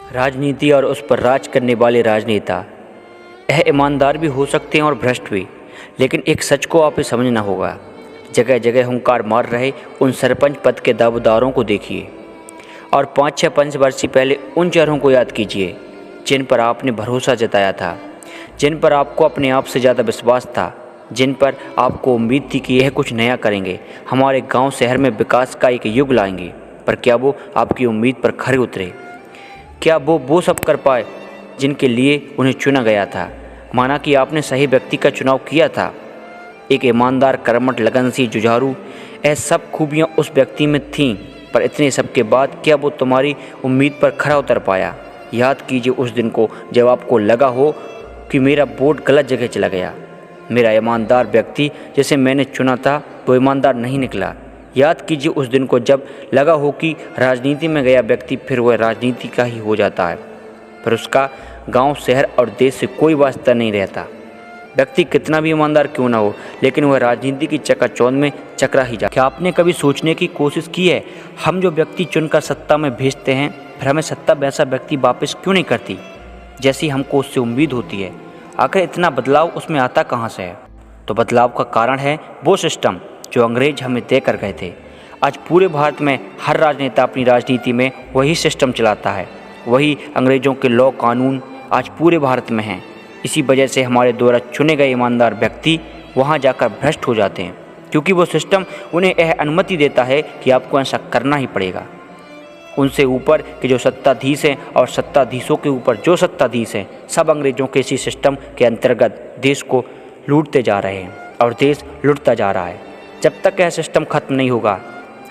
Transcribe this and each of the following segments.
राजनीति और उस पर राज करने वाले राजनेता यह ईमानदार भी हो सकते हैं और भ्रष्ट भी, लेकिन एक सच को आप समझना होगा। जगह जगह हुंकार मार रहे उन सरपंच पद के दावेदारों को देखिए और 5-6 वर्ष पहले उन चेहरों को याद कीजिए जिन पर आपने भरोसा जताया था, जिन पर आपको अपने आप से ज़्यादा विश्वास था, जिन पर आपको उम्मीद थी कि यह कुछ नया करेंगे, हमारे गांव शहर में विकास का एक युग लाएंगे। पर क्या वो आपकी उम्मीद पर खरे उतरे? क्या वो सब कर पाए जिनके लिए उन्हें चुना गया था? माना कि आपने सही व्यक्ति का चुनाव किया था, एक ईमानदार, कर्मठ, लगनशील, जुझारू, यह सब खूबियाँ उस व्यक्ति में थीं, पर इतने सब के बाद क्या वो तुम्हारी उम्मीद पर खरा उतर पाया? याद कीजिए उस दिन को जब आपको लगा हो कि मेरा वोट गलत जगह चला गया, मेरा ईमानदार व्यक्ति जिसे मैंने चुना था वो ईमानदार नहीं निकला। याद कीजिए उस दिन को जब लगा हो कि राजनीति में गया व्यक्ति फिर वह राजनीति का ही हो जाता है, फिर उसका गांव, शहर और देश से कोई वास्ता नहीं रहता। व्यक्ति कितना भी ईमानदार क्यों ना हो, लेकिन वह राजनीति की चकाचौंध में चकरा ही जा। क्या आपने कभी सोचने की कोशिश की है, हम जो व्यक्ति चुनकर सत्ता में भेजते हैं, फिर हमें सत्ता वैसा व्यक्ति वापस क्यों नहीं करती जैसी हमको उससे उम्मीद होती है? आखिर इतना बदलाव उसमें आता कहाँ से है? तो बदलाव का कारण है वो सिस्टम जो अंग्रेज हमें तय कर गए थे। आज पूरे भारत में हर राजनेता अपनी राजनीति में वही सिस्टम चलाता है, वही अंग्रेज़ों के लॉ कानून आज पूरे भारत में हैं। इसी वजह से हमारे द्वारा चुने गए ईमानदार व्यक्ति वहां जाकर भ्रष्ट हो जाते हैं, क्योंकि वो सिस्टम उन्हें यह अनुमति देता है कि आपको ऐसा करना ही पड़ेगा। उनसे ऊपर के जो सत्ताधीश हैं और सत्ताधीशों के ऊपर जो सत्ताधीश हैं, सब अंग्रेज़ों के इसी सिस्टम के अंतर्गत देश को लूटते जा रहे हैं और देश लुटता जा रहा है। जब तक यह सिस्टम खत्म नहीं होगा,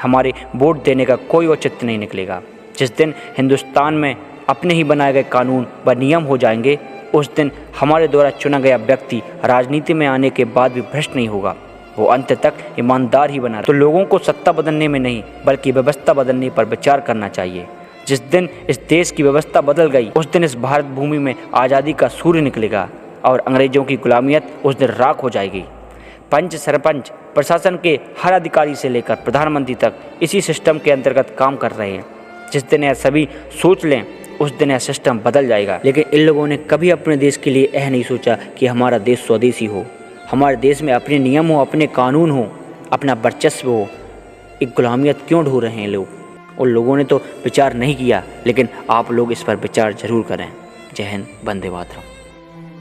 हमारे वोट देने का कोई औचित्य नहीं निकलेगा। जिस दिन हिंदुस्तान में अपने ही बनाए गए कानून व नियम हो जाएंगे, उस दिन हमारे द्वारा चुना गया व्यक्ति राजनीति में आने के बाद भी भ्रष्ट नहीं होगा, वो अंत तक ईमानदार ही बना। तो लोगों को सत्ता बदलने में नहीं बल्कि व्यवस्था बदलने पर विचार करना चाहिए। जिस दिन इस देश की व्यवस्था बदल गई, उस दिन इस भारत भूमि में आज़ादी का सूर्य निकलेगा और अंग्रेज़ों की गुलामियत उस दिन राख हो जाएगी। पंच, सरपंच, प्रशासन के हर अधिकारी से लेकर प्रधानमंत्री तक इसी सिस्टम के अंतर्गत काम कर रहे हैं। जिस दिन यह सभी सोच लें, उस दिन यह सिस्टम बदल जाएगा। लेकिन इन लोगों ने कभी अपने देश के लिए यह नहीं सोचा कि हमारा देश स्वदेशी हो, हमारे देश में अपने नियम हो, अपने कानून हो, अपना वर्चस्व हो। एक गुलामियत क्यों ढो रहे हैं लोग? उन लोगों ने तो विचार नहीं किया, लेकिन आप लोग इस पर विचार जरूर करें। जय हिंद, वंदे मातरम।